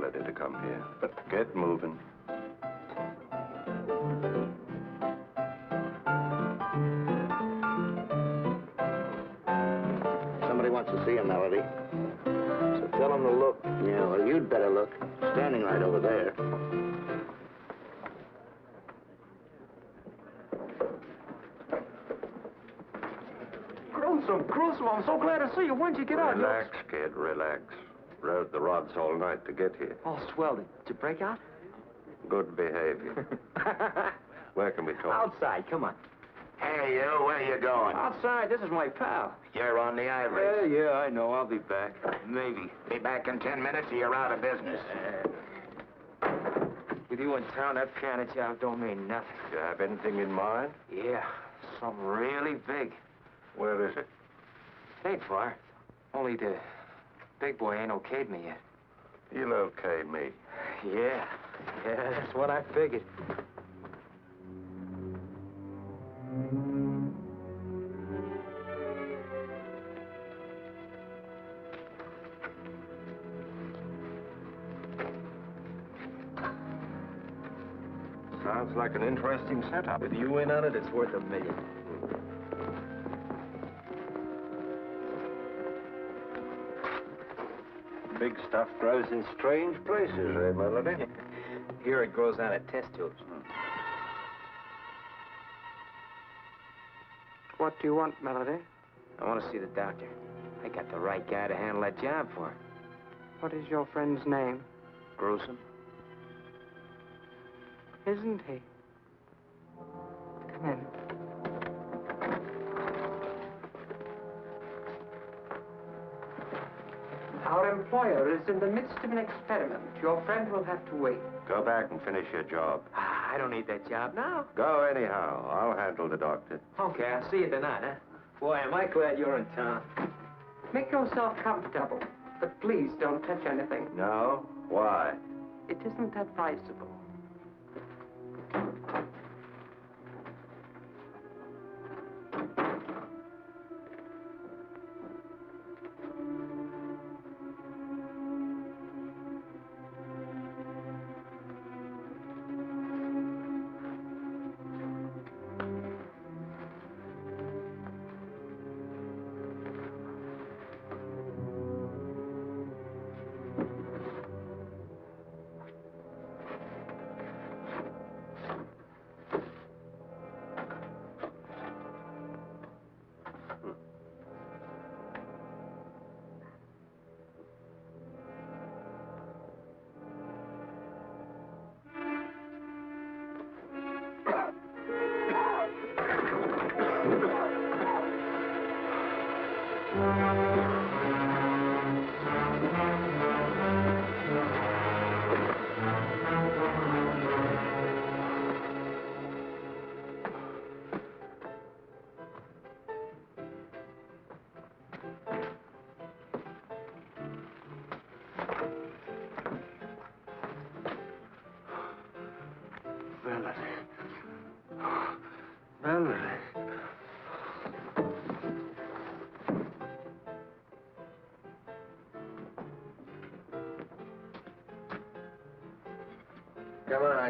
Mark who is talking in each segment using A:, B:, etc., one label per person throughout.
A: Melody to come here. But get moving.
B: Somebody wants to see you, Melody. So tell him to look. Yeah, well, you'd better look. Standing right over there.
C: Gruesome, I'm so glad to see you. When'd you get out?
A: Relax, kid, relax. Rode the rods all night to get here.
C: Oh, swell. Did you break out?
A: Good behavior. Where can we talk?
C: Outside, come on.
B: Hey, you, where you going?
C: Outside, this is my pal.
B: You're on the ivory.
C: Yeah, I know. I'll be back. Maybe.
B: Be back in 10 minutes or you're out of business.
C: With you in town, that piano job don't mean nothing.
A: Do you have anything in mind?
C: Yeah, something really big.
A: Where is it?
C: Ain't far. Only the big boy ain't okayed me yet.
A: He'll okay me.
C: Yeah, that's what I figured.
A: Sounds like an interesting setup.
C: With you in on it, it's worth $1 million.
A: Big stuff grows in strange places, eh, Melody?
C: Here it grows out of test tubes.
D: What do you want, Melody?
C: I want to see the doctor. I got the right guy to handle that job for her.
D: What is your friend's name?
C: Gruesome.
D: Isn't he? Come in. Our employer is in the midst of an experiment. Your friend will have to wait.
A: Go back and finish your job.
C: I don't need that job now.
A: Go anyhow. I'll handle the doctor.
C: Okay, I'll see you tonight, huh? Boy, am I glad you're in town.
D: Make yourself comfortable, but please don't touch anything.
A: No? Why?
D: It isn't advisable.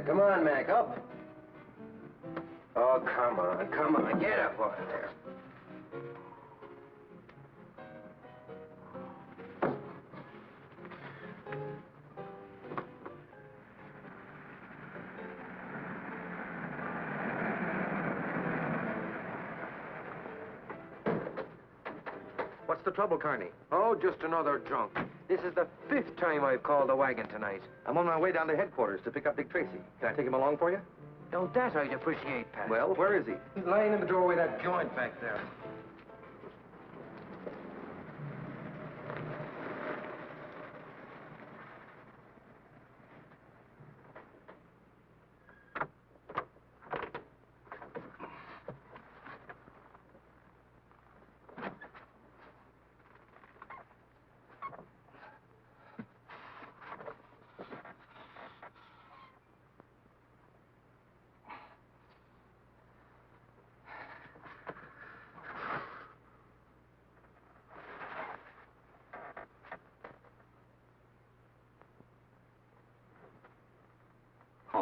B: Come on, Mac, up. Oh, come on, get up over there.
C: What's the trouble, Carney? Oh, just another drunk. This is the 5th time I've called the wagon tonight.
E: I'm on my way down to headquarters to pick up Dick Tracy. Can I take him along for you?
C: Now, that I'd appreciate, Pat.
E: Well, where is he?
C: He's lying in the doorway of that joint back there.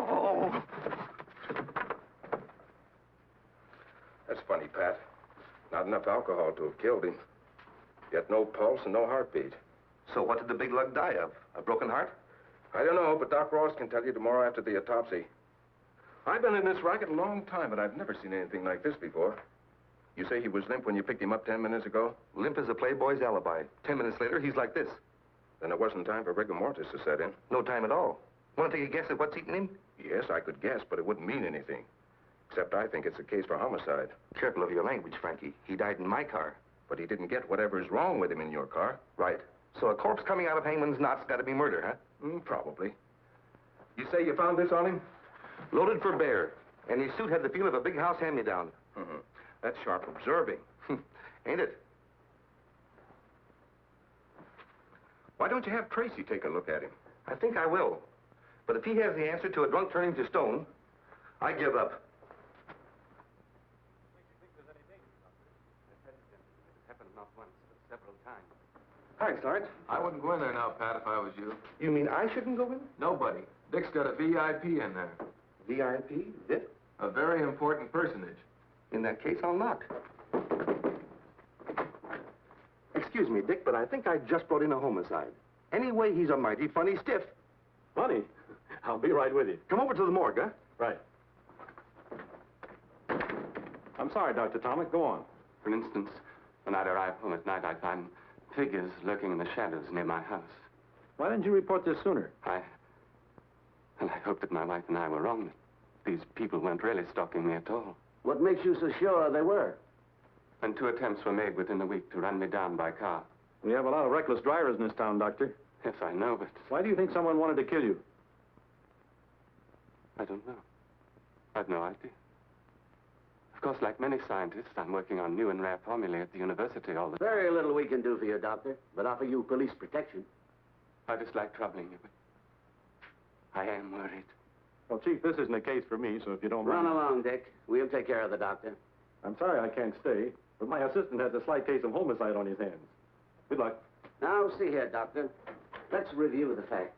E: Oh!
A: That's funny, Pat. Not enough alcohol to have killed him. Yet no pulse and no heartbeat.
E: So what did the big lug die of? A broken heart?
A: I don't know, but Doc Ross can tell you tomorrow after the autopsy. I've been in this racket a long time, but I've never seen anything like this before. You say he was limp when you picked him up 10 minutes ago?
E: Limp as a playboy's alibi. 10 minutes later, he's like this.
A: Then it wasn't time for rigor mortis to set in.
E: No time at all. Want to take a guess at what's eating him?
A: Yes, I could guess, but it wouldn't mean anything. Except I think it's a case for homicide.
E: Careful of your language, Frankie. He died in my car.
A: But he didn't get whatever's wrong with him in your car.
E: Right. So a corpse coming out of Hangman's knot's got to be murder, huh?
A: Probably. You say you found this on him?
E: Loaded for bear. And his suit had the feel of a big house hand-me-down.
A: That's sharp observing.
E: Ain't it?
A: Why don't you have Tracy take a look at him?
E: I think I will. But if he has the answer to a drunk turning to stone, I give up.
C: Hi, Sarge. I wouldn't go in there now, Pat, if I was you.
E: You mean I shouldn't go in?
C: Nobody. Dick's got a VIP in there.
E: VIP? Dick?
C: A very important personage.
E: In that case, I'll knock. Excuse me, Dick, but I think I just brought in a homicide. Anyway, he's a mighty funny stiff.
F: Funny? I'll be right with you.
E: Come over to the morgue, huh?
F: Right. I'm sorry, Dr. Tomic. Go on.
G: For instance, when I arrive home at night, I find figures lurking in the shadows near my house.
F: Why didn't you report this sooner?
G: I hoped that my wife and I were wrong, that these people weren't really stalking me at all.
B: What makes you so sure they were?
G: And 2 attempts were made within a week to run me down by car.
F: We have a lot of reckless drivers in this town, Doctor.
G: Yes, I know, but
F: Why do you think someone wanted to kill you?
G: I don't know. I've no idea. Of course, like many scientists, I'm working on new and rare formulae at the university all the time.
B: Very little we can do for you, Doctor, but offer you police protection.
G: I dislike troubling you, but I am worried.
F: Well, Chief, this isn't a case for me, so if you don't
B: Run
F: mind...
B: along, Dick. We'll take care of the doctor.
F: I'm sorry I can't stay, but my assistant has a slight case of homicide on his hands. Good luck.
B: Now, see here, Doctor. Let's review the facts.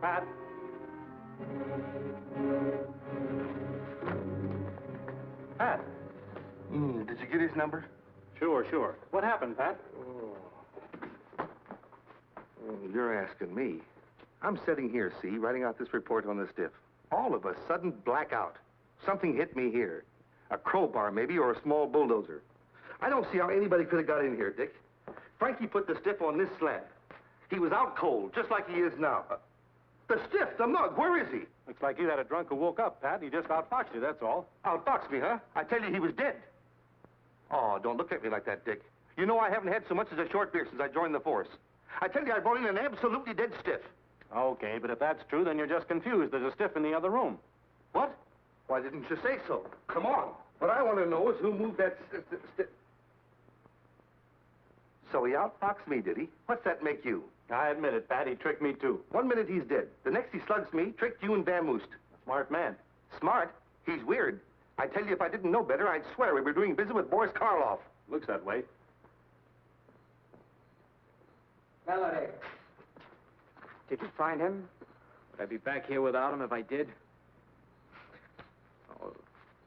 F: Pat? Pat?
E: Did you get his number?
F: Sure. What happened, Pat?
E: You're asking me. I'm sitting here, see, writing out this report on the stiff. All of a sudden, blackout. Something hit me here. A crowbar, maybe, or a small bulldozer. I don't see how anybody could have got in here, Dick. Frankie put the stiff on this slab. He was out cold, just like he is now. The stiff, the mug, where is he?
F: Looks like you had a drunk who woke up, Pat. He just outfoxed you, that's all.
E: Outfoxed me, huh? I tell you, he was dead. Oh, don't look at me like that, Dick. You know I haven't had so much as a short beer since I joined the force. I tell you, I brought in an absolutely dead stiff.
F: Okay, but if that's true, then you're just confused. There's a stiff in the other room.
E: What? Why didn't you say so? Come on. What I want to know is who moved that stiff. So he outfoxed me, did he? What's that make you?
F: I admit it, Pat. He tricked me, too.
E: 1 minute he's dead. The next he slugs me, tricked you and vamoosed.
F: Smart man.
E: Smart? He's weird. I tell you, if I didn't know better, I'd swear we were doing business with Boris Karloff.
F: Looks that way.
D: Melody. Did you find him?
C: Would I be back here without him if I did? Oh,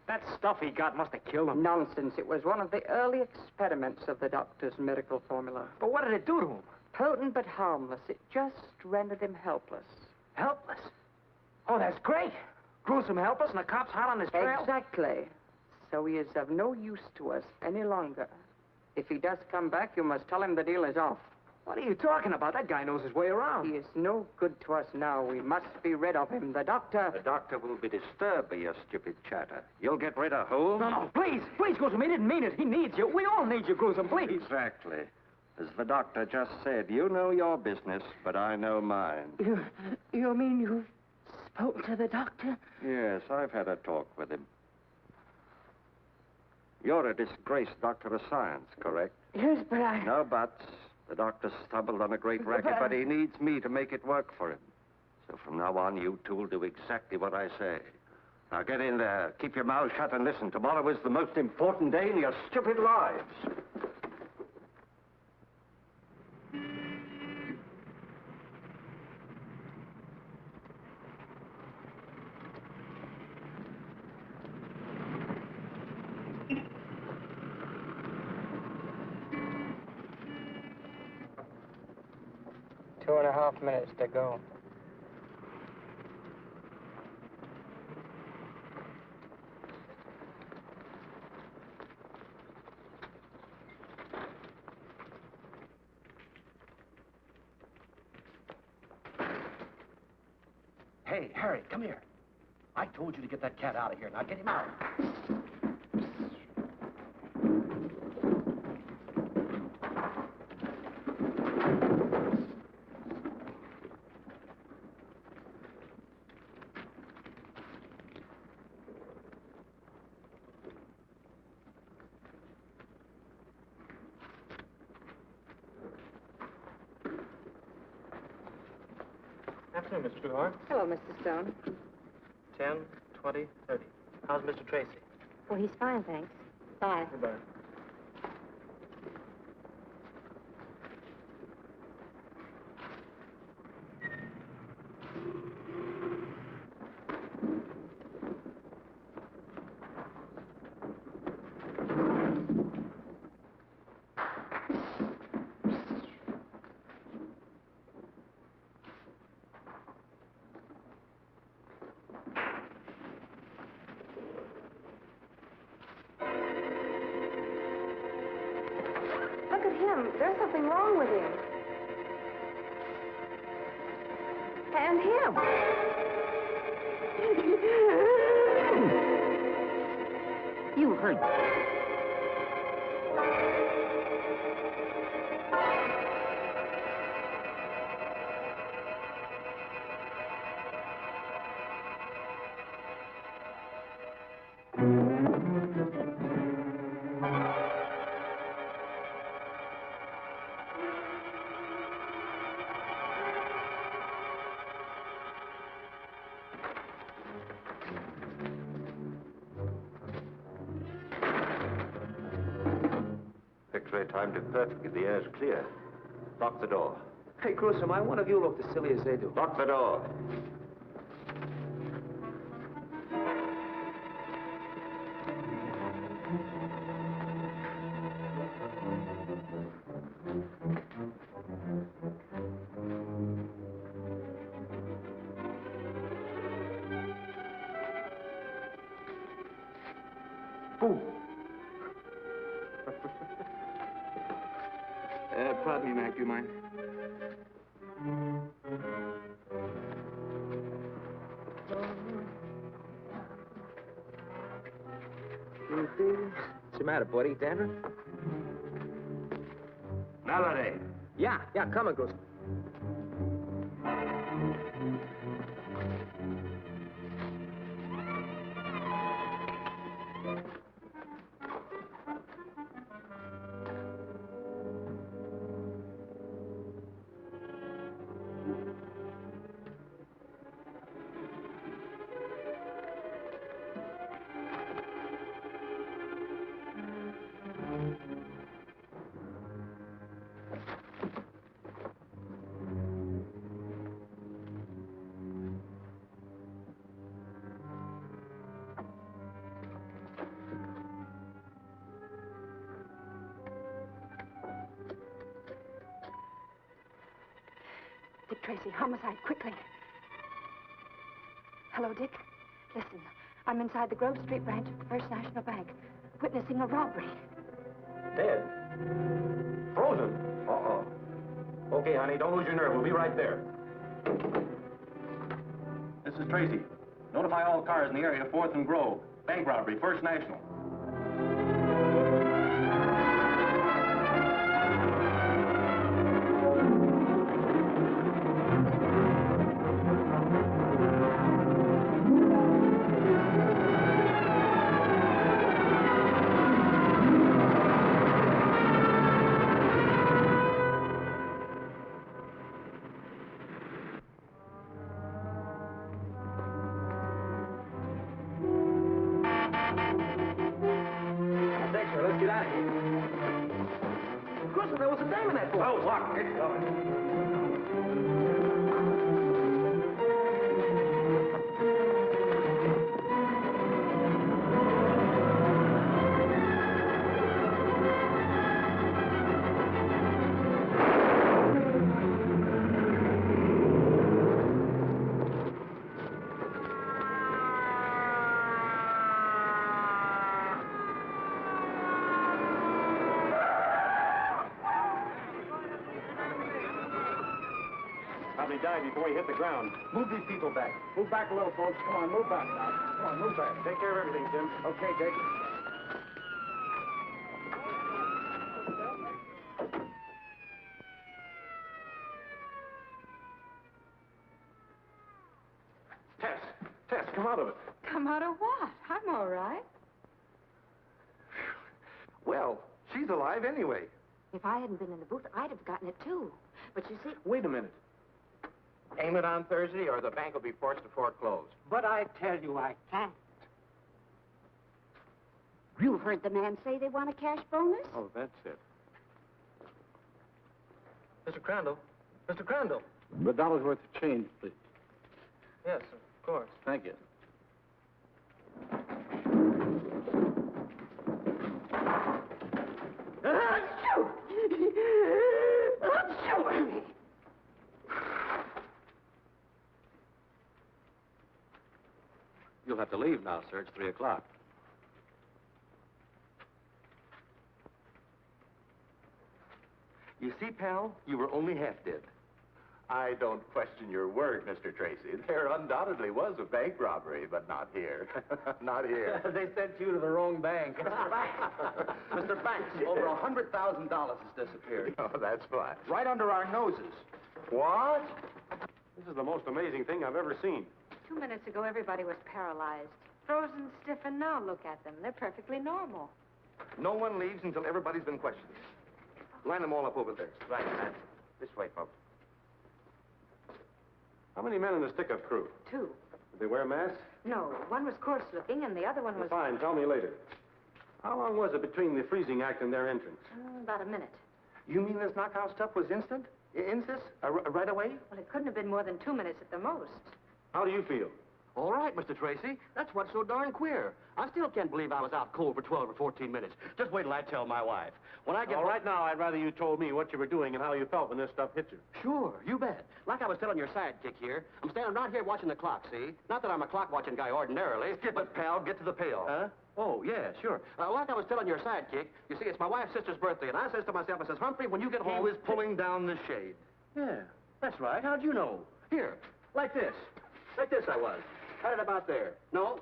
C: that stuff he got must have killed him.
D: Nonsense. It was one of the early experiments of the doctor's miracle formula.
C: But what did it do to him?
D: Potent but harmless. It just rendered him helpless.
C: Helpless? Oh, that's great. Gruesome helpless and the cops hot on his trail?
D: Exactly. So he is of no use to us any longer. If he does come back, you must tell him the deal is off.
C: What are you talking about? That guy knows his way around.
D: He is no good to us now. We must be rid of him. The doctor...
H: The doctor will be disturbed by your stupid chatter. You'll get rid of who?
C: No, please, Gruesome. He didn't mean it. He needs you. We all need you, Gruesome, please.
H: Exactly. As the doctor just said, you know your business, but I know mine.
I: You mean you've spoken to the doctor?
H: Yes, I've had a talk with him. You're a disgraced doctor of science, correct?
I: Yes, but I...
H: No buts. The doctor stumbled on a great racket, but he needs me to make it work for him. So from now on, you two will do exactly what I say. Now get in there, keep your mouth shut, and listen. Tomorrow is the most important day in your stupid lives.
D: Two and a half minutes to go.
J: Hey, Harry, come here. I told you to get that cat out of here. Now get him out.
K: Afternoon, Miss Truehart.
I: Hello, Mr. Stone.
K: 10, 20, 30. How's Mr. Tracy?
I: Oh, he's fine, thanks. Bye.
K: Goodbye.
I: Look at him. There's something wrong with him. And him.
B: You heard
H: X-ray timed it perfectly. The air's clear. Lock the door.
C: Hey, Gruesome, I wonder if you look as silly as they do.
H: Lock the door.
C: Pardon me, Mac, do you mind? matter, buddy? Dandruff?
H: Melody.
C: Yeah, coming, Gruesome.
I: Dick Tracy, homicide, quickly. Hello, Dick. Listen, I'm inside the Grove Street branch of the First National Bank, witnessing a robbery.
F: Dead? Frozen? Uh-oh. Okay, honey, don't lose your nerve. We'll be right there. This is Tracy. Notify all cars in the area, 4th and Grove. Bank robbery, First National. Probably died before he hit the ground. Move these people back. Move back a little, folks. Come on, move back now. Come on, move back. Take care of everything, Tim. Okay, Dick. Tess, come out of it.
D: Come out of what? I'm all right.
E: Well, she's alive anyway.
I: If I hadn't been in the booth, I'd have gotten it, too. But you see...
F: Wait a minute. Aim it on Thursday, or the bank will be forced to foreclose.
C: But I tell you, I can't.
I: You heard the man say they want a cash bonus?
F: Oh, that's it. Mr. Crandall. Mr. Crandall.
L: $1 worth of change, please.
F: Yes, of course.
L: Thank you.
H: You'll have to leave now, sir. It's 3 o'clock.
E: You see, pal, you were only half dead.
M: I don't question your word, Mr. Tracy. There undoubtedly was a bank robbery, but not here. Not here.
C: They sent you to the wrong bank. Mr. Banks, over $100,000 has disappeared.
M: Oh, that's fine.
C: Right under our noses.
F: What? This is the most amazing thing I've ever seen.
N: 2 minutes ago, everybody was paralyzed. Frozen stiff, and now look at them. They're perfectly normal.
E: No one leaves until everybody's been questioned. Line them all up over there.
C: Right, man. This way, folks.
F: How many men in the stick-up crew?
N: 2.
F: Did they wear masks?
N: No, one was coarse-looking, and the other one was...
F: Fine, tell me later. How long was it between the freezing act and their entrance?
N: About a minute.
E: You mean this knockout stuff was instant? Right away?
N: Well, it couldn't have been more than 2 minutes at the most.
F: How do you feel?
J: All right, Mr. Tracy. That's what's so darn queer. I still can't believe I was out cold for 12 or 14 minutes. Just wait till I tell my wife. When I get
F: All right, now, I'd rather you told me what you were doing and how you felt when this stuff hit you.
J: Sure, you bet. Like I was telling your sidekick here, I'm standing right here watching the clock, see? Not that I'm a clock-watching guy ordinarily.
E: Skip it, pal. Get to the payoff.
J: Huh? Oh, yeah, sure. Like I was telling your sidekick, you see, it's my wife's sister's birthday, and I says to myself, I says, Humphrey, when you get home...
E: He was pulling down the shade.
J: Yeah, that's right. How'd you know? Here, like this. Like this I was. Had it about there. No,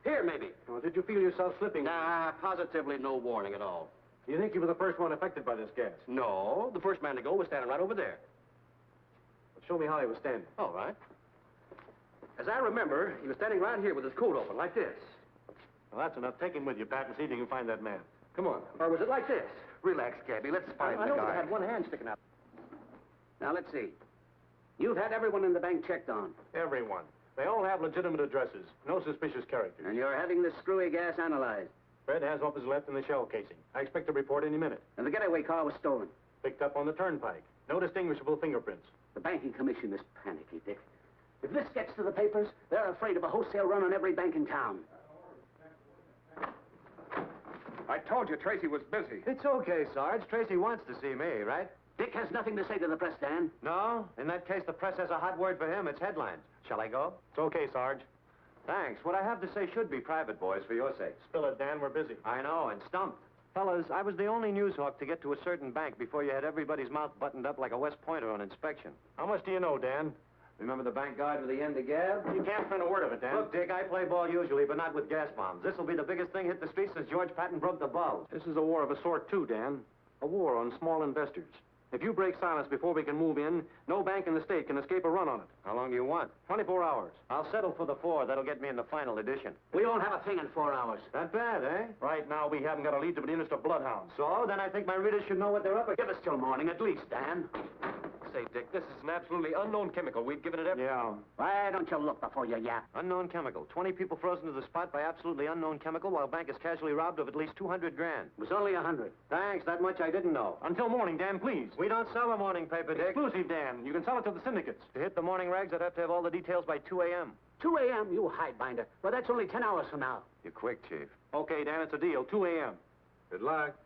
J: Here, maybe.
F: Well, did you feel yourself slipping?
J: Nah, positively no warning at all.
F: Do you think you were the first one affected by this gas?
J: No, the first man to go was standing right over there.
F: Well, show me how he was standing.
J: All right. As I remember, he was standing right here with his coat open, like this.
F: Well, that's enough. Take him with you, Pat, and see if you can find that man. Come on.
J: Or was it like this?
H: Relax, Cabby. Let's find
J: I
H: the
J: know
H: guy.
J: I had one hand sticking out. Now, let's see. You've had everyone in the bank checked on.
F: Everyone. They all have legitimate addresses. No suspicious characters.
J: And you're having this screwy gas analyzed.
F: Fred has what was left in the shell casing. I expect a report any minute.
J: And the getaway car was stolen.
F: Picked up on the turnpike. No distinguishable fingerprints.
J: The banking commission is panicky, Dick. If this gets to the papers, they're afraid of a wholesale run on every bank in town.
A: I told you Tracy was busy.
C: It's okay, Sarge. Tracy wants to see me, right?
J: Dick has nothing to say to the press, Dan.
C: No? In that case, the press has a hot word for him. It's headlines. Shall I go?
F: It's okay, Sarge.
C: Thanks. What I have to say should be private, boys, for your sake.
F: Spill it, Dan. We're busy.
C: I know, and stumped. Fellas, I was the only news hawk to get to a certain bank before you had everybody's mouth buttoned up like a West Pointer on inspection.
F: How much do you know, Dan?
C: Remember the bank guard with the end of gab?
F: You can't print a word of it, Dan.
C: Look, Dick, I play ball usually, but not with gas bombs. This will be the biggest thing hit the streets since George Patton broke the bulb.
F: This is a war of a sort, too, Dan. A war on small investors. If you break silence before we can move in, no bank in the state can escape a run on it.
C: How long do you want?
F: 24 hours.
C: I'll settle for the 4. That'll get me in the final edition.
J: We won't have a thing in 4 hours.
C: That bad, eh?
F: Right now, we haven't got a lead to the interest of bloodhounds.
C: So, then I think my readers should know what they're up against.
J: Give us till morning, at least, Dan.
A: Say, Dick, this is an absolutely unknown chemical. We've given it every...
F: Yeah.
J: Why don't you look before you yap?
C: Unknown chemical. 20 people frozen to the spot by absolutely unknown chemical while bank is casually robbed of at least 200 grand.
J: It was only 100.
C: Thanks, that much I didn't know.
F: Until morning, Dan, please.
C: We don't sell a morning paper, Dick.
F: Exclusive, Dan. You can sell it to the syndicates.
C: To hit the morning rags, I'd have to have all the details by 2 a.m.
J: 2 a.m., you hidebinder. Well, that's only 10 hours from now.
H: You're quick, Chief.
F: Okay, Dan, it's a deal. 2 a.m.
H: Good luck.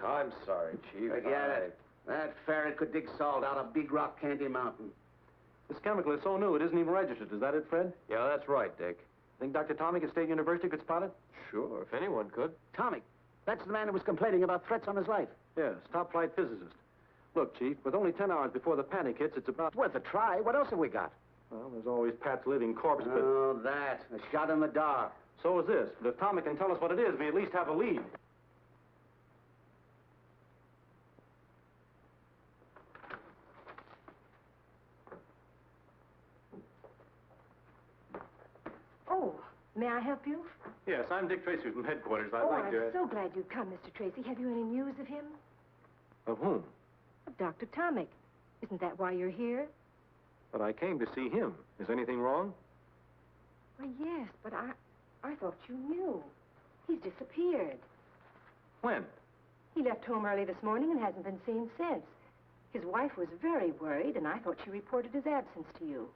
C: I'm sorry, Chief.
J: Forget it. That ferret could dig salt out of Big Rock Candy Mountain.
F: This chemical is so new, it isn't even registered. Is that it, Fred?
C: Yeah, that's right, Dick.
F: Think Dr. Tomic at State University could spot it?
C: Sure, if anyone could.
J: Tomic. That's the man who was complaining about threats on his life.
F: Yes, top-flight physicist. Look, Chief, with only 10 hours before the panic hits, it's about...
J: It's worth a try. What else have we got?
F: Well, there's always Pat's living corpse, but...
J: Oh, that. A shot in the dark.
F: So is this. But if Tomic can tell us what it is, we at least have a lead.
I: Oh, may I help you?
F: Yes, I'm Dick Tracy from headquarters. I'd
I: Oh,
F: like
I: I'm
F: to...
I: so glad you've come, Mr. Tracy. Have you any news of him?
F: Of whom?
I: Of Dr. Tomic. Isn't that why you're here?
F: But I came to see him. Is anything wrong?
I: Why, yes, but I thought you knew. He's disappeared.
F: When?
I: He left home early this morning and hasn't been seen since. His wife was very worried, and I thought she reported his absence to you.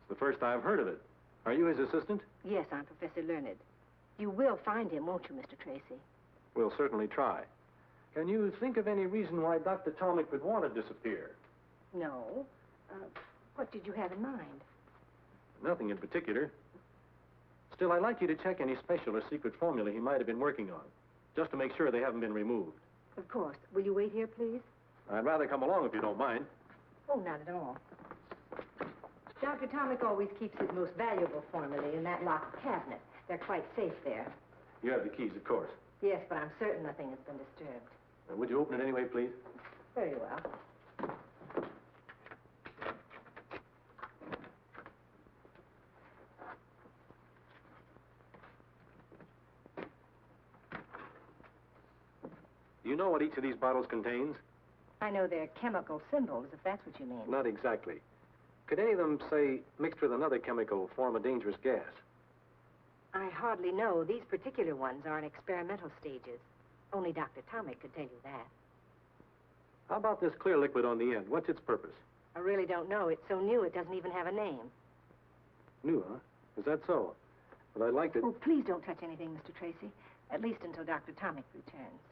F: It's the first I've heard of it. Are you his assistant?
I: Yes, I'm Professor Learned. You will find him, won't you, Mr. Tracy?
F: We'll certainly try. Can you think of any reason why Dr. Tomic would want to disappear?
I: No. What did you have in mind?
F: Nothing in particular. Still, I'd like you to check any special or secret formula he might have been working on, just to make sure they haven't been removed.
I: Of course. Will you wait here, please?
F: I'd rather come along if you don't mind.
I: Oh, not at all. Dr. Tomic always keeps his most valuable formulae in that locked cabinet. They're quite safe there.
F: You have the keys, of course.
I: Yes, but I'm certain nothing has been disturbed.
F: Would you open it anyway, please?
I: Very well.
F: Do you know what each of these bottles contains?
I: I know they're chemical symbols, if that's what you mean.
F: Not exactly. Could any of them, say, mixed with another chemical, form a dangerous gas?
I: I hardly know. These particular ones are in experimental stages. Only Dr. Tomic could tell you that.
F: How about this clear liquid on the end? What's its purpose?
I: I really don't know. It's so new it doesn't even have a name.
F: New, huh? Is that so? But I'd like to...
I: Oh, please don't touch anything, Mr. Tracy. At least until Dr. Tomic returns.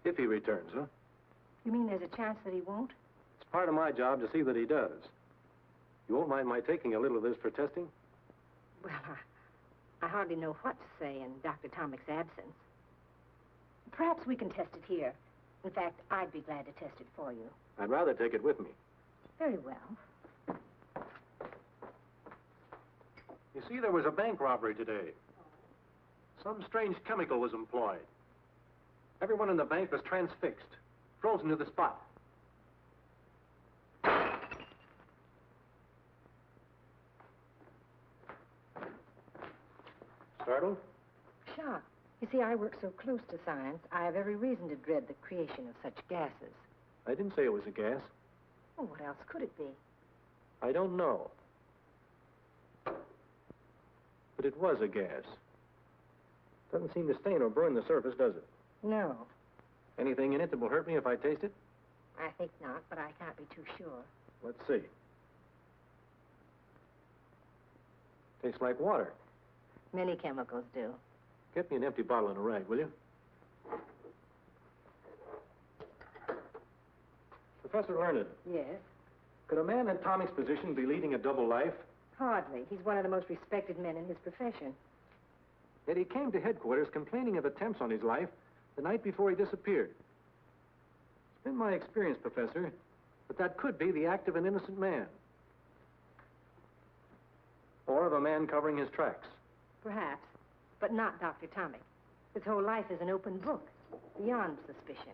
F: If he returns, huh?
I: You mean there's a chance that he won't?
F: It's part of my job to see that he does. You won't mind my taking a little of this for testing?
I: Well, I hardly know what to say in Dr. Tomic's absence. Perhaps we can test it here. In fact, I'd be glad to test it for you.
F: I'd rather take it with me.
I: Very well.
F: You see, there was a bank robbery today. Some strange chemical was employed. Everyone in the bank was transfixed, frozen to the spot. Startled?
I: Shocked. You see, I work so close to science, I have every reason to dread the creation of such gases.
F: I didn't say it was a gas.
I: Well, what else could it be?
F: I don't know. But it was a gas. Doesn't seem to stain or burn the surface, does it?
I: No,
F: Anything in it that will hurt me if I taste it?
I: I think not, but I can't be too sure.
F: Let's see. Tastes like water.
I: Many chemicals do.
F: Get me an empty bottle and a rag, will you? Professor Learned,
I: Yes?
F: could a man in Tommy's position be leading a double life?
I: Hardly. He's one of the most respected men in his profession.
F: Yet he came to headquarters complaining of attempts on his life the night before he disappeared. It's been my experience, Professor, that that could be the act of an innocent man. Or of a man covering his tracks.
I: Perhaps, but not Dr. Tommy. His whole life is an open book, beyond suspicion.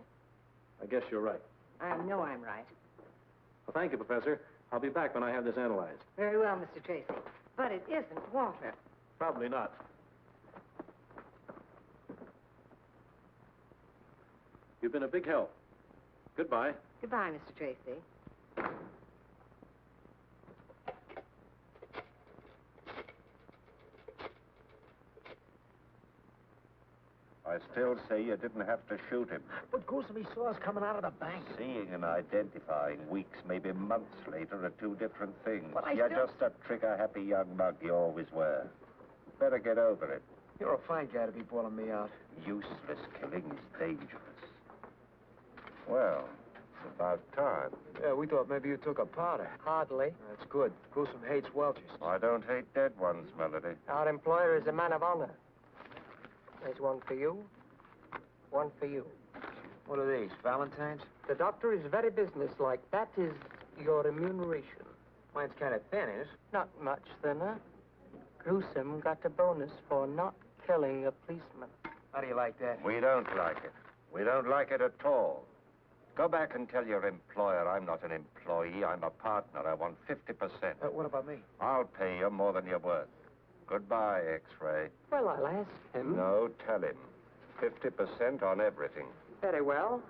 F: I guess you're right.
I: I know I'm right.
F: Well, thank you, Professor. I'll be back when I have this analyzed.
I: Very well, Mr. Tracy. But it isn't water.
F: Probably not. You've been a big help. Goodbye.
I: Goodbye, Mr. Tracy.
H: I still say you didn't have to shoot him.
B: But Gruesome, he saw us coming out of the bank.
H: Seeing and identifying weeks, maybe months later, are two different things.
B: But I
H: You're
B: still...
H: just a trigger-happy young mug you always were. Better get over it.
B: You're a fine guy to be bawling me out.
H: Useless killing is dangerous. Well, it's about time.
B: Yeah, we thought maybe you took a powder.
C: Hardly.
B: That's good. Gruesome hates welchers.
H: I don't hate dead ones, Melody.
C: Our employer is a man of honor. There's one for you, one for you.
B: What are these, Valentine's?
C: The doctor is very businesslike. That is your remuneration.
B: Mine's kind of thin, is it?
C: Not much thinner. Gruesome got a bonus for not killing a policeman.
B: How do you like that?
H: We don't like it. We don't like it at all. Go back and tell your employer I'm not an employee. I'm a partner. I want 50%.
B: What about me?
H: I'll pay you more than you're worth. Goodbye, X-Ray.
D: Well, I'll ask him.
H: No, tell him. 50% on everything.
D: Very well.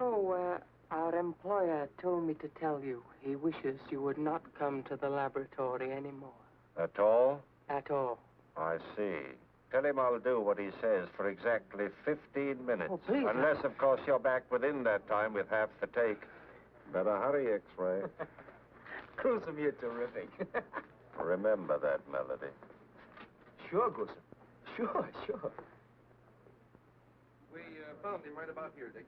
D: Oh, our employer told me to tell you he wishes you would not come to the laboratory anymore.
H: At all?
D: At all.
H: I see. Tell him I'll do what he says for exactly 15 minutes.
D: Oh, please.
H: Unless, of course, you're back within that time with half the take. Better hurry, X-Ray.
B: Gruesome, you're terrific.
H: Remember that, Melody.
B: Sure, Gruesome. Sure.
E: We found him right about here, Dick.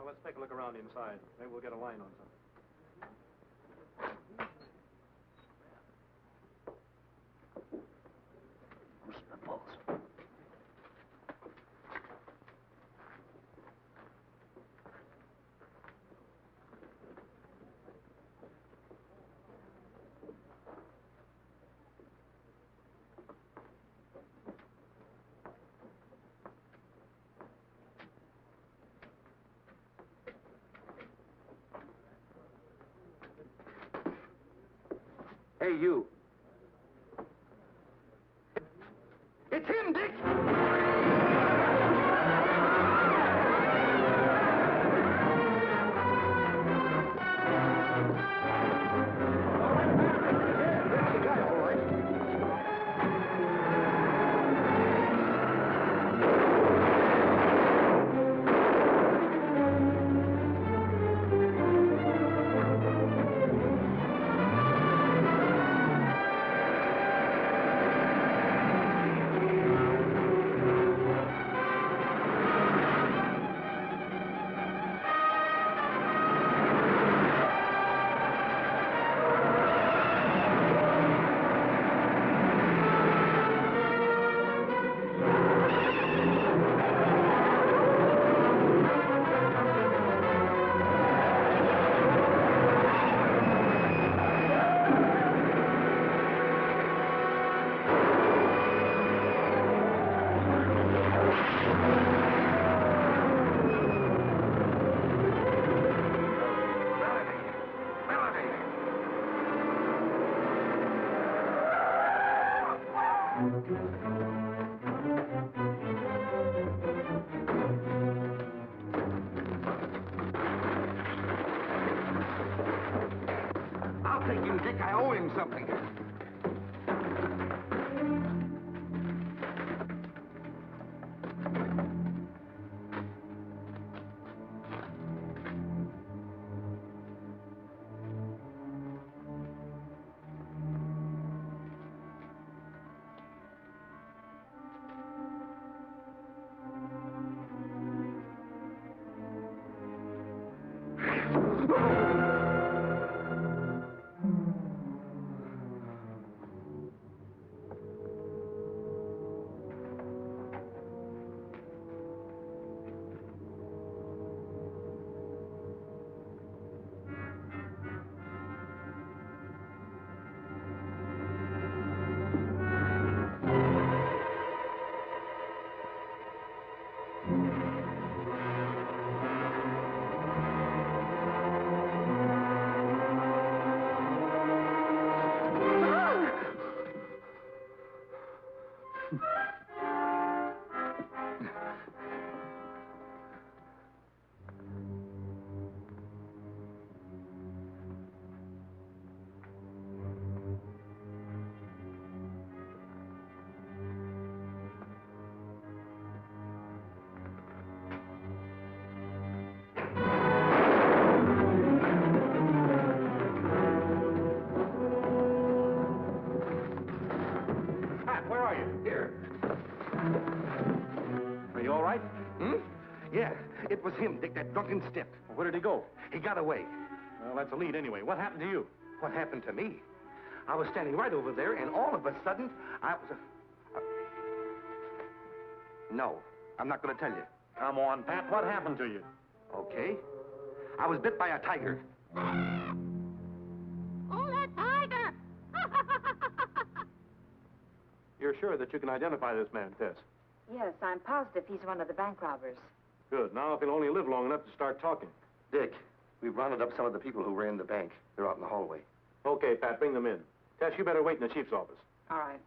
F: Let's take a look around inside. Maybe we'll get a line on something.
E: Hey, you. It's him, Dick! I'll take him, Dick. I owe him something. Yeah, it was him, Dick, that drunken stiff.
F: Well, where did he go?
E: He got away.
F: Well, that's a lead anyway. What happened to you?
E: What happened to me? I was standing right over there, and all of a sudden, I was... No, I'm not going to tell you.
F: Come on, Pat. What happened to you?
E: Okay. I was bit by a tiger.
N: Oh, that tiger!
F: You're sure that you can identify this man, Tess?
I: Yes, I'm positive he's one of the bank robbers.
F: Good. Now, if he'll only live long enough to start talking.
A: Dick, we've rounded up some of the people who ran the bank. They're out in the hallway.
F: Okay, Pat, bring them in. Tess, you better wait in the chief's office.
I: All right.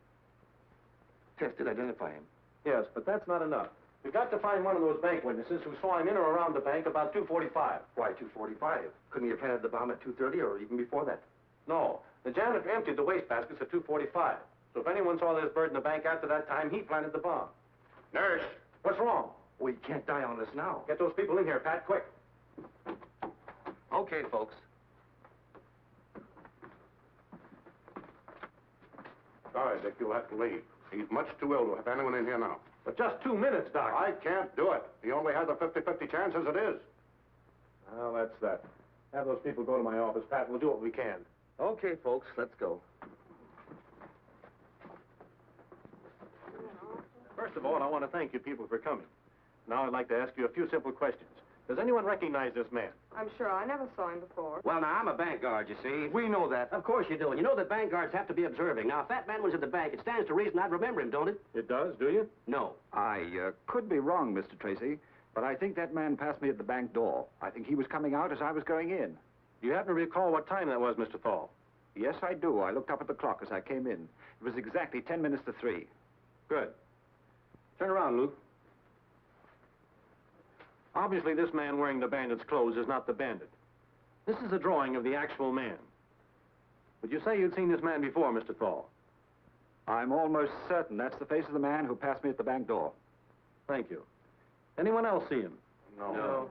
E: Tess did identify him.
F: Yes, but that's not enough. We've got to find one of those bank witnesses who saw him in or around the bank about 2:45.
E: Why 2:45? Couldn't he have planted the bomb at 2:30 or even before that?
F: No. The janitor emptied the wastebaskets at 2:45. So if anyone saw this Byrd in the bank after that time, he planted the bomb.
A: Nurse!
F: What's wrong?
E: We can't die on this now.
F: Get those people in here, Pat, quick.
A: Okay, folks.
O: Sorry, Dick, you'll have to leave. He's much too ill to have anyone in here now.
F: But just 2 minutes, Doc.
O: I can't do it. He only has a 50-50 chance as it is.
F: Well, that's that. Have those people go to my office, Pat. We'll do what we can.
A: Okay, folks, let's go.
F: First of all, I want to thank you people for coming. Now I'd like to ask you a few simple questions. Does anyone recognize this man?
D: I'm sure. I never saw him before.
J: Well, now, I'm a bank guard, you see.
E: We know that.
J: Of course you do. And you know that bank guards have to be observing. Now, if that man was at the bank, it stands to reason I'd remember him, don't it?
F: It does, do you?
J: No.
L: I could be wrong, Mr. Tracy, but I think that man passed me at the bank door. I think he was coming out as I was going in.
F: Do you happen to recall what time that was, Mr. Thal?
L: Yes, I do. I looked up at the clock as I came in. It was exactly 10 minutes to 3.
F: Good. Turn around, Luke. Obviously, this man wearing the bandit's clothes is not the bandit. This is a drawing of the actual man. Would you say you'd seen this man before, Mr. Thal?
L: I'm almost certain that's the face of the man who passed me at the bank door.
F: Thank you. Anyone else see him?
O: No.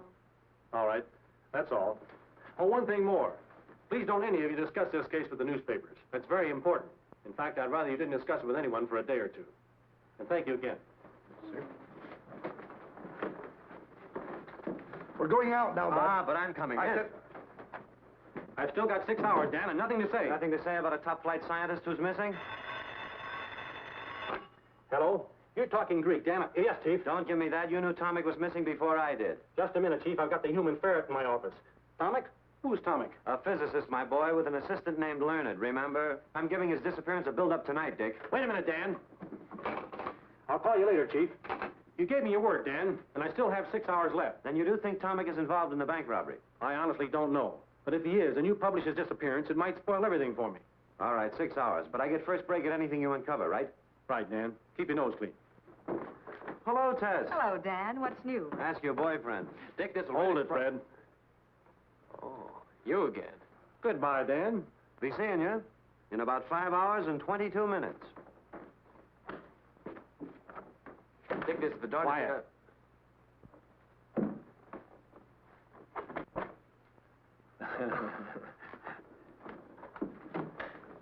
F: All right. That's all. Oh, one thing more. Please don't any of you discuss this case with the newspapers. It's very important. In fact, I'd rather you didn't discuss it with anyone for a day or two. And thank you again.
E: Sir? We're going out now, Bob.
J: But I'm coming
E: I
J: in.
E: said...
F: I've still got 6 hours, Dan, and nothing to say.
J: Nothing to say about a top-flight scientist who's missing?
F: Hello? You're talking Greek, damn it. Yes, Chief.
J: Don't give me that. You knew Tomic was missing before I did.
F: Just a minute, Chief. I've got the human ferret in my office. Tomic? Who's Tomic?
J: A physicist, my boy, with an assistant named Learned, remember? I'm giving his disappearance a build-up tonight, Dick.
F: Wait a minute, Dan. I'll call you later, Chief. You gave me your word, Dan, and I still have 6 hours left.
J: Then you do think Tomic is involved in the bank robbery?
F: I honestly don't know. But if he is, and you publish his disappearance, it might spoil everything for me.
J: All right, 6 hours. But I get first break at anything you uncover, right?
F: Right, Dan. Keep your nose clean.
P: Hello, Tess.
I: Hello, Dan. What's new?
P: Ask your boyfriend. Dick, this will
F: Hold
P: really
F: it, Fred.
P: Oh, you again.
F: Goodbye, Dan.
P: Be seeing you in about 5 hours and 22 minutes. Dick, this is the door.
F: Quiet.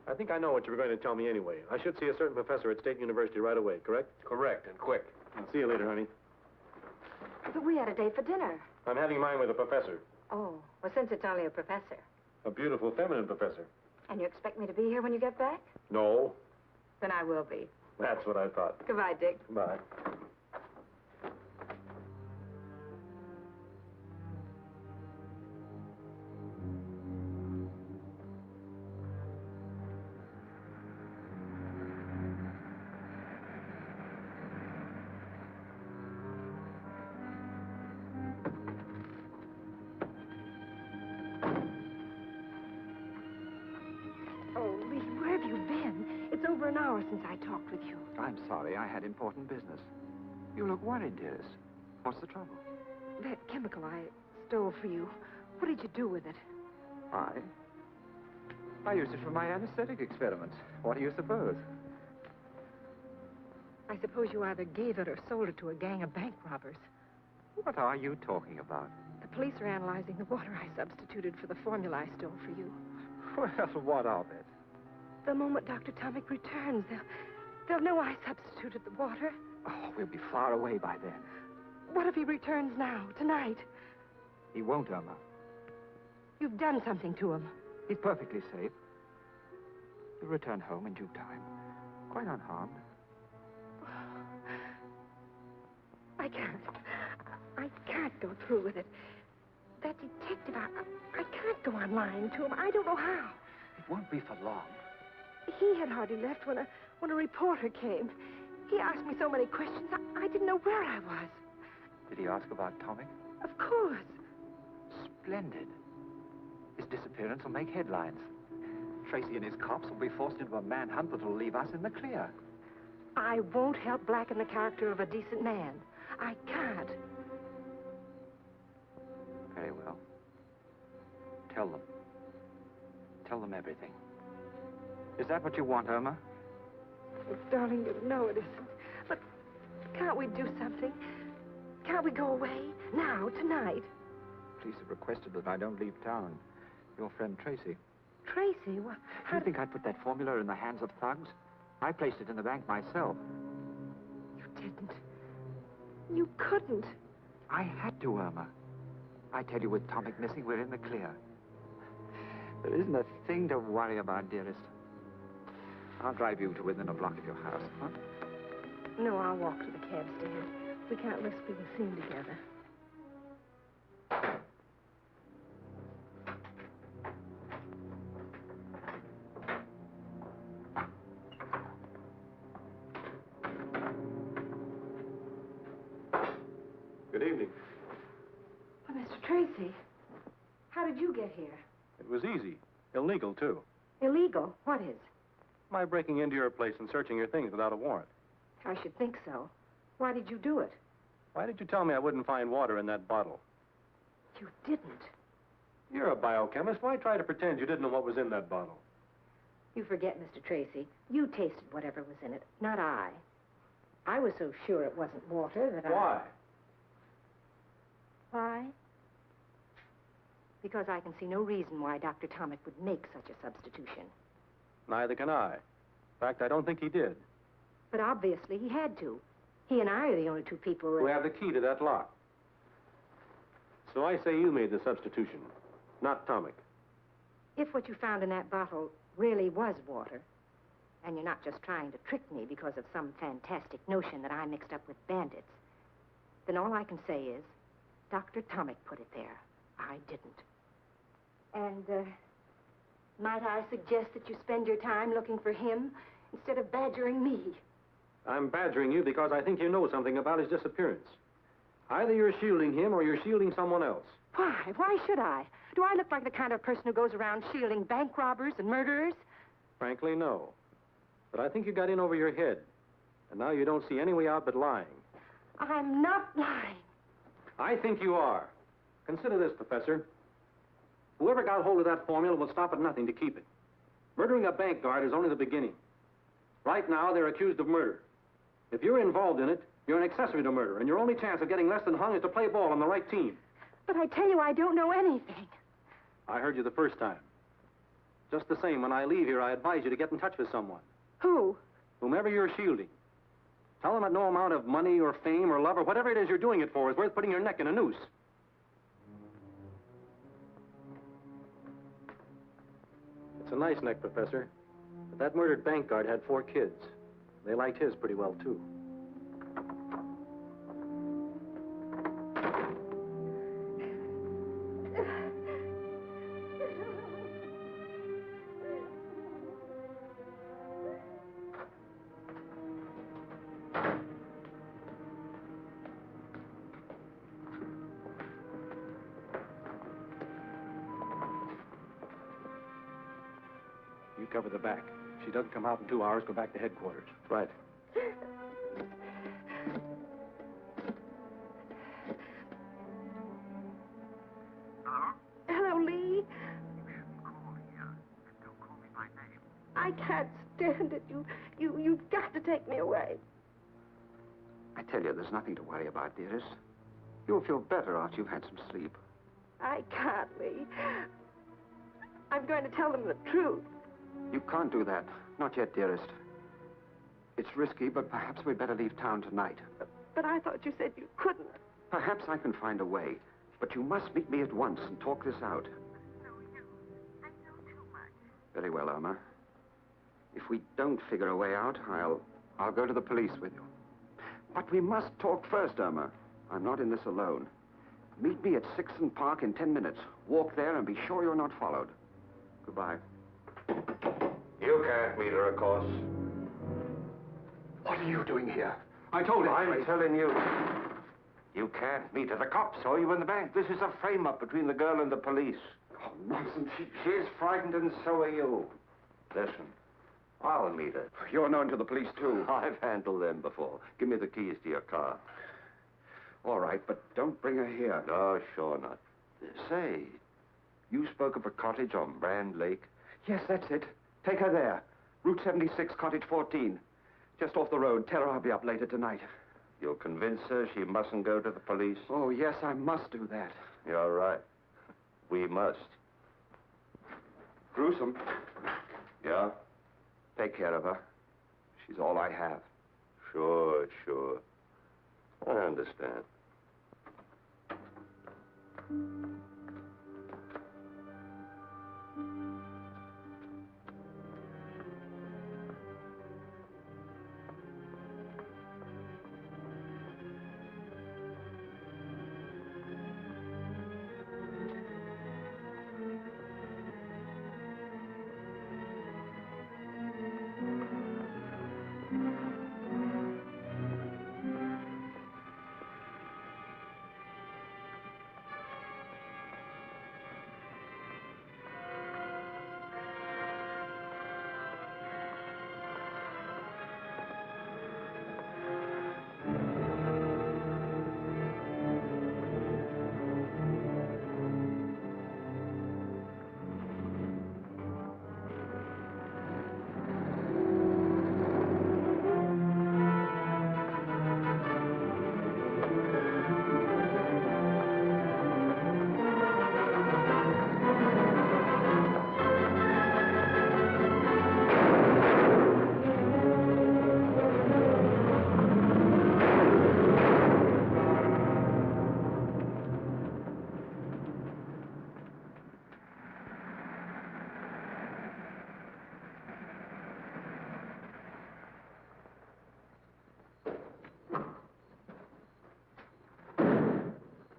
F: I think I know what you were going to tell me anyway. I should see a certain professor at State University right away, correct?
A: Correct, and quick.
F: I'll see you later, honey.
I: But we had a date for dinner.
F: I'm having mine with a professor.
I: Oh, well, since it's only a professor.
F: A beautiful feminine professor.
I: And you expect me to be here when you get back?
F: No.
I: Then I will be.
F: That's what I thought.
I: Goodbye, Dick.
F: Bye.
I: Oh, Lee, where have you been? It's over an hour since I talked with you.
L: I'm sorry. I had important business. You look worried, dearest. What's the trouble?
I: That chemical I stole for you, what did you do with it?
L: I used it for my anesthetic experiments. What do you suppose?
I: I suppose you either gave it or sold it to a gang of bank robbers.
L: What are you talking about?
I: The police are analyzing the water I substituted for the formula I stole for you.
L: Well, what of it?
I: The moment Dr. Tomic returns, they'll know I substituted the water.
L: Oh, we'll be far away by then.
I: What if he returns now, tonight?
L: He won't, Irma.
I: You've done something to him.
L: He's perfectly safe. He'll return home in due time, quite unharmed.
I: I can't go through with it. That detective, I can't go on lying to him. I don't know how.
L: It won't be for long.
I: He had hardly left when a reporter came. He asked me so many questions, I didn't know where I was.
L: Did he ask about Tomic?
I: Of course.
L: Splendid. His disappearance will make headlines. Tracy and his cops will be forced into a manhunt that will leave us in the clear.
I: I won't help blacken the character of a decent man. I can't.
L: Very well. Tell them. Tell them everything. Is that what you want, Irma?
I: Oh, darling, you know it isn't. But can't we do something? Can't we go away? Now, tonight?
L: Police have requested that I don't leave town. Your friend Tracy.
I: Tracy? What?
L: Do you think I'd put that formula in the hands of thugs? I placed it in the bank myself.
I: You didn't. You couldn't.
L: I had to, Irma. I tell you, with Tomic missing, we're in the clear. There isn't a thing to worry about, dearest. I'll drive you to within a block of your house, huh?
I: No, I'll walk to the cab stand. We can't risk being seen together.
F: Good evening.
I: Well, Mr. Tracy, how did you get here?
F: It was easy. Illegal, too.
I: Illegal? What is?
F: My breaking into your place and searching your things without a warrant.
I: I should think so. Why did you do it?
F: Why did you tell me I wouldn't find water in that bottle?
I: You didn't.
F: You're a biochemist. Why try to pretend you didn't know what was in that bottle?
I: You forget, Mr. Tracy. You tasted whatever was in it, not I. I was so sure it wasn't water that
F: Why?
I: Why? Because I can see no reason why Dr. Tomic would make such a substitution.
F: Neither can I. In fact, I don't think he did.
I: But obviously he had to. He and I are the only two people that...
F: Who have the key to that lock. So I say you made the substitution, not Tomic.
I: If what you found in that bottle really was water, and you're not just trying to trick me because of some fantastic notion that I mixed up with bandits, then all I can say is, Dr. Tomic put it there. I didn't. And, might I suggest that you spend your time looking for him instead of badgering me?
F: I'm badgering you because I think you know something about his disappearance. Either you're shielding him or you're shielding someone else.
I: Why? Why should I? Do I look like the kind of person who goes around shielding bank robbers and murderers?
F: Frankly, no. But I think you got in over your head. And now you don't see any way out but lying.
I: I'm not lying.
F: I think you are. Consider this, Professor. Whoever got hold of that formula will stop at nothing to keep it. Murdering a bank guard is only the beginning. Right now, they're accused of murder. If you're involved in it, you're an accessory to murder, and your only chance of getting less than hung is to play ball on the right team.
I: But I tell you, I don't know anything.
F: I heard you the first time. Just the same, when I leave here, I advise you to get in touch with someone.
I: Who?
F: Whomever you're shielding. Tell them that no amount of money or fame or love or whatever it is you're doing it for is worth putting your neck in a noose. It's a nice neck, Professor. But that murdered bank guard had 4 kids. They liked his pretty well, too. You cover the back. If she doesn't come out in 2 hours, go back to headquarters.
E: Right.
I: Hello, Lee. I can't stand it. You've got to take me away.
L: I tell you, there's nothing to worry about, dearest. You'll feel better after you've had some sleep.
I: I can't, Lee. I'm going to tell them the truth.
L: You can't do that. Not yet, dearest. It's risky, but perhaps we'd better leave town tonight.
I: But I thought you said you couldn't.
L: Perhaps I can find a way. But you must meet me at once and talk this out.
I: I know too much.
L: Very well, Irma. If we don't figure a way out, I'll go to the police with you. But we must talk first, Irma. I'm not in this alone. Meet me at 6th Park in 10 minutes. Walk there and be sure you're not followed. Goodbye.
H: You can't meet her, of course.
E: What are you doing here?
H: I told him. I'm telling you. You can't meet her. The cops saw you in the bank. This is a frame-up between the girl and the police.
L: Oh, nonsense.
H: She's frightened, and so are you. Listen, I'll meet her.
L: You're known to the police, too.
H: I've handled them before. Give me the keys to your car.
L: All right, but don't bring her here.
H: No, sure not. Say, you spoke of a cottage on Brand Lake?
L: Yes, that's it. Take her there. Route 76, Cottage 14. Just off the road. Tell her I'll be up later tonight.
H: You'll convince her she mustn't go to the police?
L: Oh, yes, I must do that.
H: You're right. We must.
L: Gruesome.
H: Yeah?
L: Take care of her. She's all I have.
H: Sure. I understand.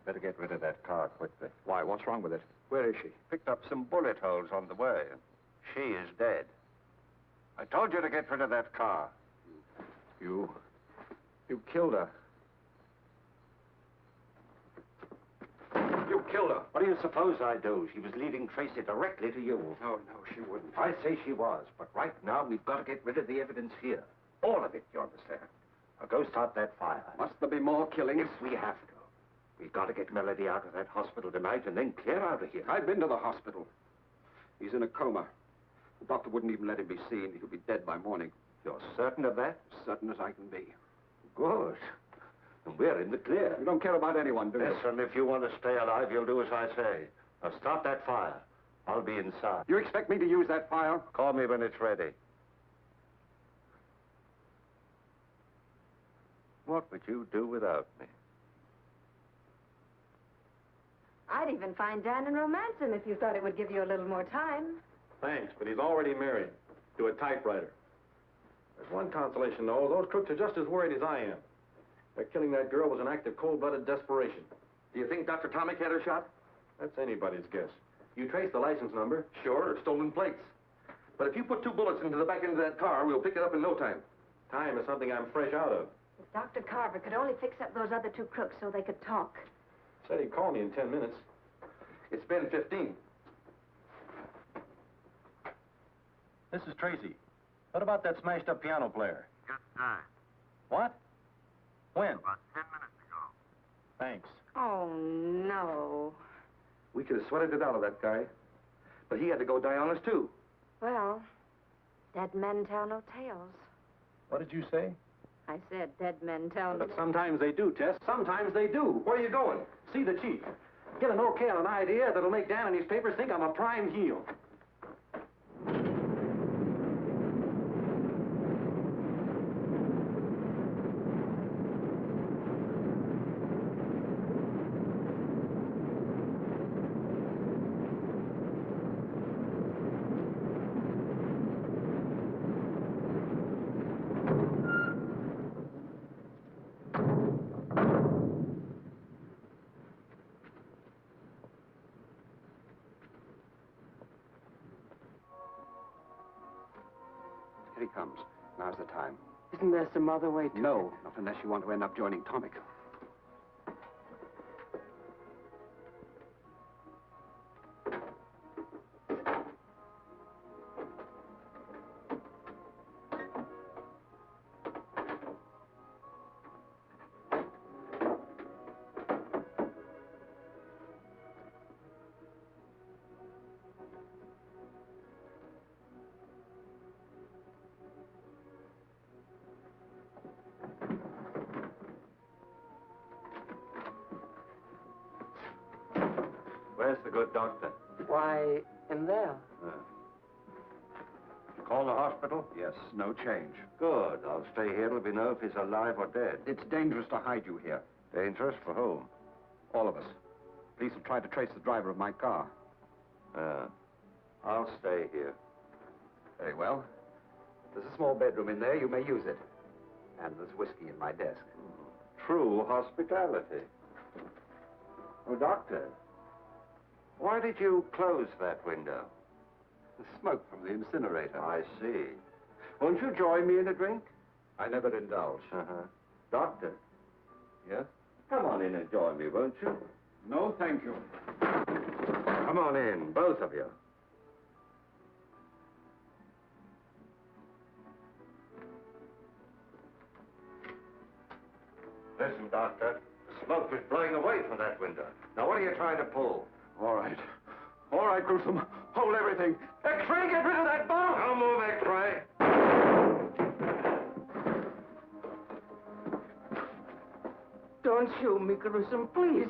H: Better get rid of that car quickly.
L: Why, what's wrong with it?
H: Where is she? Picked up some bullet holes on the way. She is dead. I told you to get rid of that car.
L: You killed her.
H: You killed her. What do you suppose I do? She was leading Tracy directly to you.
L: No, she wouldn't.
H: I say she was, but right now we've got to get rid of the evidence here. All of it, you understand? go start that fire.
A: Must there be more killings?
H: If we have to. We've got to get Melody out of that hospital tonight and then clear out of here.
A: I've been to the hospital. He's in a coma. The doctor wouldn't even let him be seen. He'll be dead by morning.
H: You're certain of that?
A: As certain as I can be.
H: Good. And we're in the clear.
A: You don't care about anyone, do you?
H: Listen, if you want to stay alive, you'll do as I say. Now start that fire. I'll be inside.
A: You expect me to use that fire?
H: Call me when it's ready. What would you do without me?
N: I'd even find Dan and romance him if you thought it would give you a little more time.
F: Thanks, but he's already married to a typewriter. There's one consolation, though. Those crooks are just as worried as I am. Their killing that girl was an act of cold-blooded desperation.
A: Do you think Dr. Tomic had her shot?
F: That's anybody's guess. You trace the license number.
A: Sure, stolen plates. But if you put 2 bullets into the back end of that car, we'll pick it up in no time.
F: Time is something I'm fresh out of.
N: If Dr. Carver could only fix up those other 2 crooks so they could talk.
F: Said he'd call me in 10 minutes.
A: It's been 15.
F: This is Tracy. What about that smashed-up piano player?
H: Just time.
F: What? When?
H: About 10 minutes ago.
F: Thanks.
N: Oh, no.
A: We could have sweated it out of that guy. But he had to go die on us, too.
N: Well, dead men tell no tales.
F: What did you say?
N: I said dead men tell no...
F: But sometimes they do, Tess. Sometimes they do. Where are you going? See the chief. Get an okay on an idea that'll make Dan and his papers think I'm a prime heel.
A: Here he comes. Now's the time.
D: Isn't there some other way to...
A: No, not unless you want to end up joining Tomic.
H: Where's the good doctor?
D: Why, in there.
H: Call the hospital?
A: Yes, no change.
H: Good. I'll stay here till we know if he's alive or dead.
A: It's dangerous to hide you here.
H: Dangerous for whom?
A: All of us. Police will try to trace the driver of my car.
H: I'll stay here.
A: Very well. There's a small bedroom in there. You may use it. And there's whiskey in my desk.
H: True hospitality. Oh, Doctor, why did you close that window?
A: The smoke from the incinerator.
H: I see. Won't you join me in a drink?
A: I never indulge.
H: Doctor?
A: Yes?
H: Come on in and join me, won't you?
A: No, thank you.
H: Come on in, both of you. Listen, Doctor. The smoke is blowing away from that window. Now, what are you trying to pull?
A: All right. All right, Gruesome. Hold everything. X-ray, get rid of that bomb!
H: Don't move, X-ray.
D: Don't shoot me, Gruesome, please.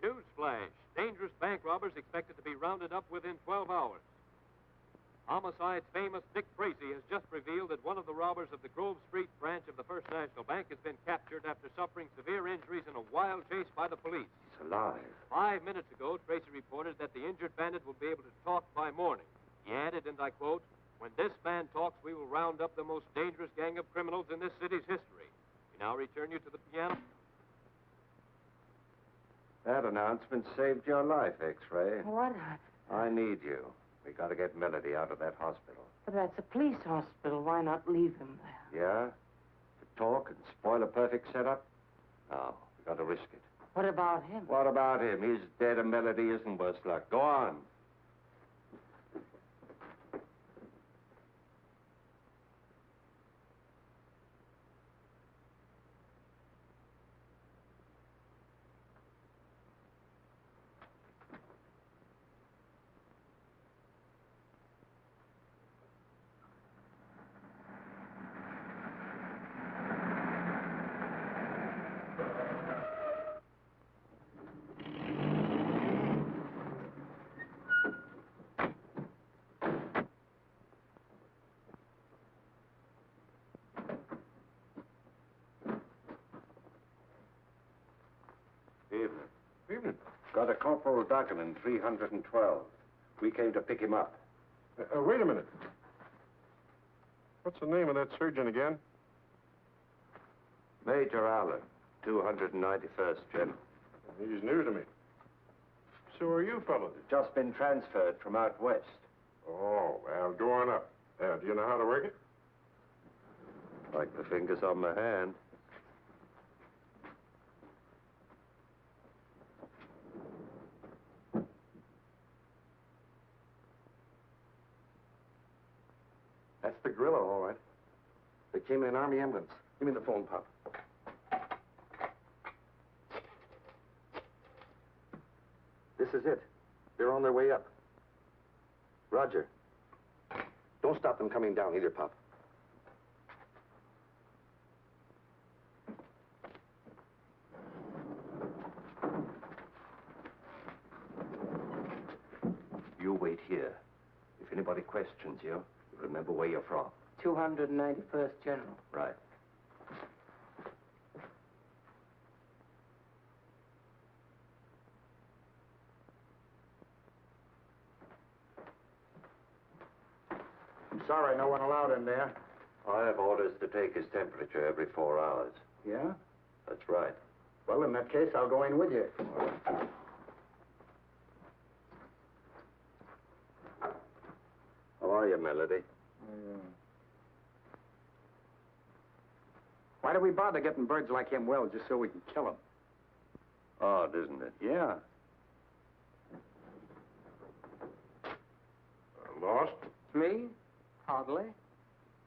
F: Newsflash. Dangerous bank robbers expected to be rounded up within 12 hours. Homicide's famous Dick Tracy has just revealed that one of the robbers of the Grove Street branch of the First National Bank has been captured after suffering severe injuries in a wild chase by the police.
H: He's alive.
F: 5 minutes ago, Tracy reported that the injured bandit will be able to talk by morning. He added, and I quote, "When this man talks, we will round up the most dangerous gang of criminals in this city's history." We now return you to the piano.
H: That announcement saved your life, X-ray.
D: What?
H: I need you. We got to get Melody out of that hospital.
D: But that's a police hospital. Why not leave him there?
H: Yeah? To talk and spoil a perfect setup? No, we got to risk it.
D: What about him?
H: What about him? He's dead and Melody isn't worse luck. Go on. Got a Corporal Duggan in 312. We came to pick him up.
O: Wait a minute. What's the name of that surgeon again?
H: Major Allen, 291st General.
O: He's new to me. So are you fellows?
H: Just been transferred from out west.
O: Oh, well, go on up. Do you know how to work it?
H: Like the fingers on my hand.
E: That's the gorilla, all right. They came in an Army ambulance. Give me the phone, Pop. This is it. They're on their way up. Roger. Don't stop them coming down either, Pop.
H: You wait here. If anybody questions you, remember where you're from.
D: 291st General.
H: Right.
B: I'm sorry, no one allowed in there.
H: I have orders to take his temperature every 4 hours.
B: Yeah?
H: That's right.
B: Well, in that case, I'll go in with you.
H: How are you, Melody?
B: Why do we bother getting birds like him well just so we can kill them?
H: Odd, isn't it?
B: Yeah.
O: Lost?
D: Me? Hardly.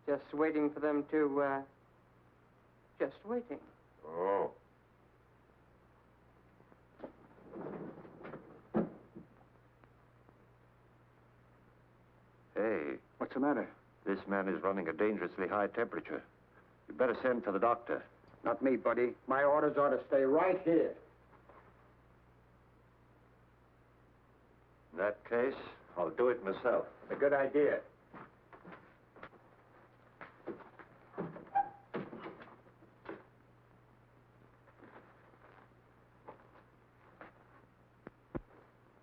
D: Just waiting for them to, just waiting.
O: Oh.
H: Hey.
B: What's the matter?
H: This man is running a dangerously high temperature. You better send for the doctor.
B: Not me, buddy. My orders are to stay right here.
H: In that case, I'll do it myself.
B: A good idea.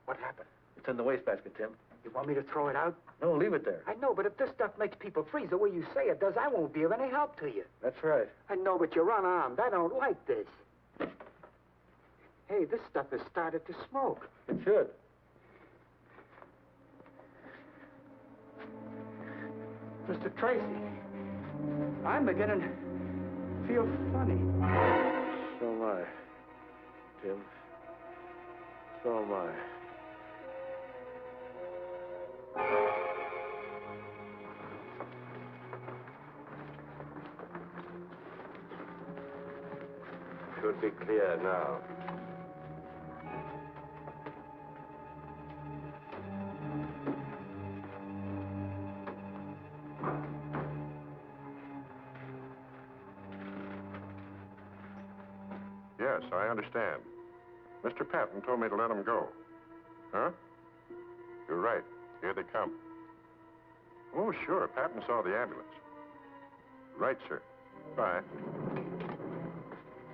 C: What happened? It's in the wastebasket, Tim.
B: You want me to throw it out?
C: No, leave it there.
B: I know, but if this stuff makes people freeze the way you say it does, I won't be of any help to you.
C: That's right.
B: I know, but you're unarmed. I don't like this. Hey, this stuff has started to smoke.
C: It should.
B: Mr. Tracy, I'm beginning to feel funny.
H: So am I, Tim. So am I. Should be clear now.
O: Yes, I understand. Mr. Patton told me to let him go. Huh? You're right. Here they come. Oh, sure. Patton saw the ambulance. Right, sir. Bye.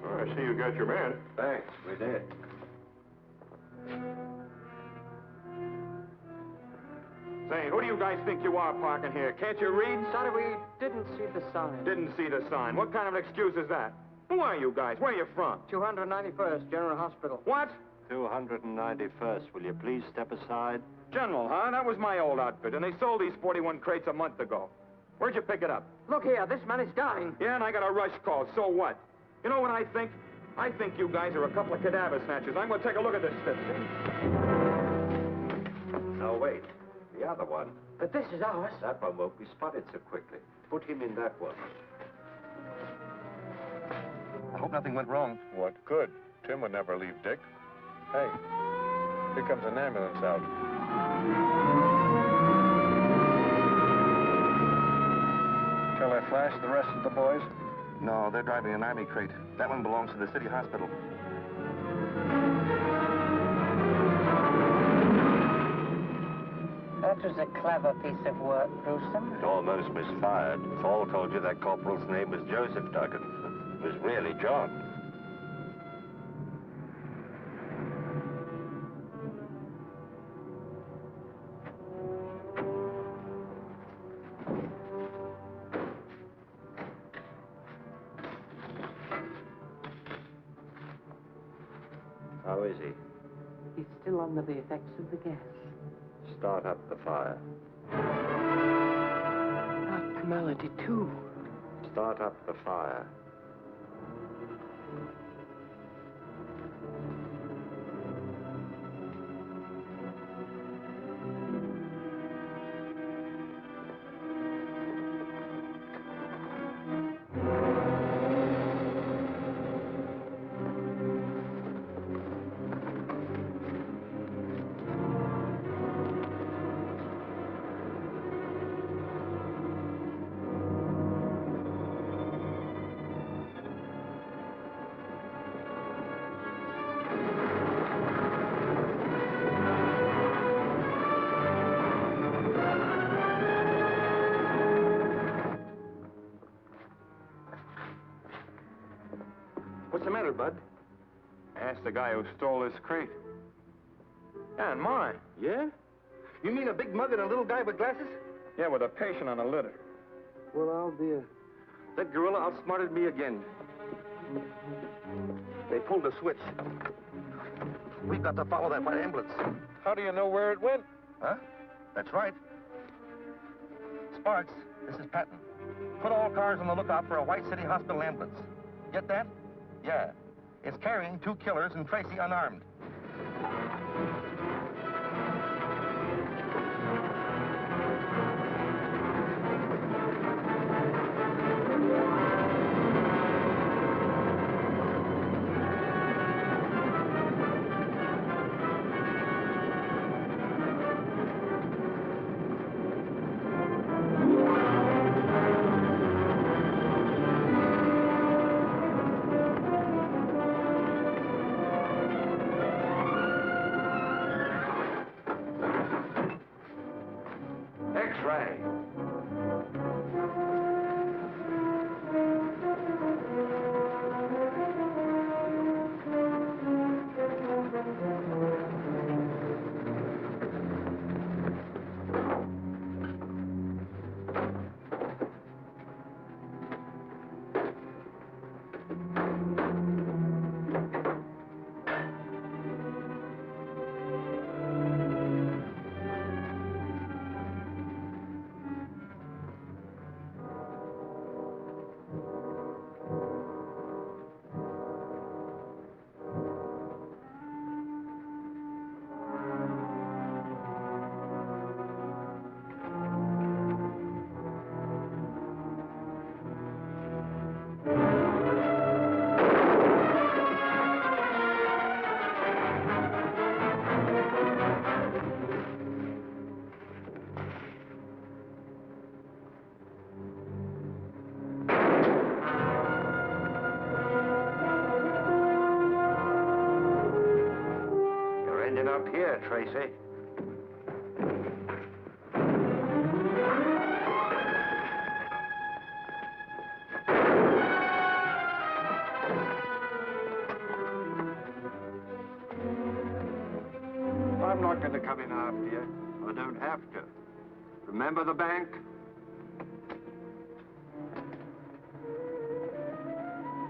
O: Oh, I see you got your man.
H: Thanks, we did.
Q: Say, who do you guys think you are parking here? Can't you read?
D: Sorry, we didn't see the sign.
Q: Didn't see the sign. What kind of an excuse is that? Who are you guys? Where are you from?
D: 291st General Hospital.
Q: What?
H: 291st. Will you please step aside?
Q: General, huh? That was my old outfit, and they sold these 41 crates a month ago. Where'd you pick it up?
D: Look here, this man is dying.
Q: Yeah, and I got a rush call. So what? You know what I think? I think you guys are a couple of cadaver snatchers. I'm going to take a look at this stuff.
H: Now, wait. The other one.
D: But this is ours.
H: That one won't be spotted so quickly. Put him in that one.
E: I hope nothing went wrong.
A: What good? Tim would never leave Dick. Hey, here comes an ambulance out. Shall I flash the rest of the boys?
E: No, they're driving an Army crate. That one belongs to the city hospital.
D: That was a clever piece of work, Gruesome.
H: It almost misfired. Fall told you that corporal's name was Joseph Duggan. It was really John. How is he?
D: He's still under the effects of the gas.
H: Start up the fire.
D: Not Melody, too.
H: Start up the fire.
Q: What's the matter, Bud?
O: Ask the guy who stole this crate.
Q: Yeah, and mine.
E: Yeah? You mean a big mug and a little guy with glasses?
Q: Yeah, with a patient on a litter.
E: Well, I'll be a... That gorilla outsmarted me again. They pulled the switch. We've got to follow that white ambulance.
Q: How do you know where it went?
E: Huh? That's right. Sparks, this is Patton. Put all cars on the lookout for a White City Hospital ambulance. Get that? Yeah. It's carrying 2 killers and Tracy unarmed.
H: X-ray. Up here, Tracy. I'm not going to come in after you. I don't have to. Remember the bank?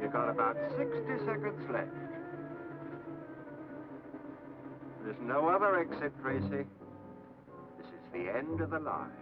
H: You got about 60 seconds left. There's no other exit, Tracy. This is the end of the line.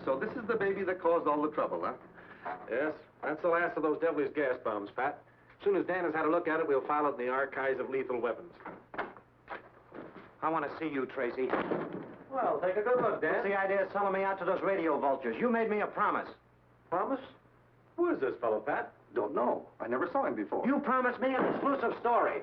E: So this is the baby that caused all the trouble, huh?
F: Yes, that's the last of those devilish gas bombs, Pat. As soon as Dan has had a look at it, we'll file it in the archives of lethal weapons.
P: I want to see you, Tracy.
F: Well, take a good look, Dan.
P: What's the idea of selling me out to those radio vultures? You made me a promise.
F: Promise? Who is this fellow, Pat?
E: Don't know. I never saw him before.
P: You promised me an exclusive story.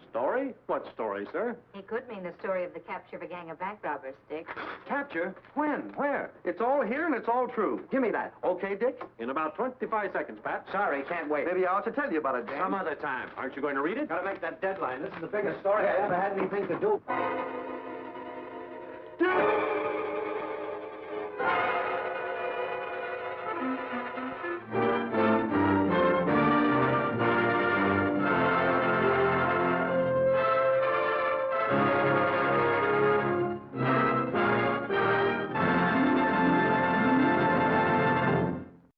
F: Story? What story, sir?
N: He could mean the story of the capture of a gang of bank robbers, Dick.
E: Capture? When? Where? It's all here and it's all true.
P: Give me that.
E: Okay, Dick?
F: In about 25 seconds, Pat.
P: Sorry, can't wait.
E: Maybe I ought to tell you about it, Dan.
P: Some other time.
F: Aren't you going to read it?
P: Gotta make that deadline. This is the biggest story I ever had anything to do.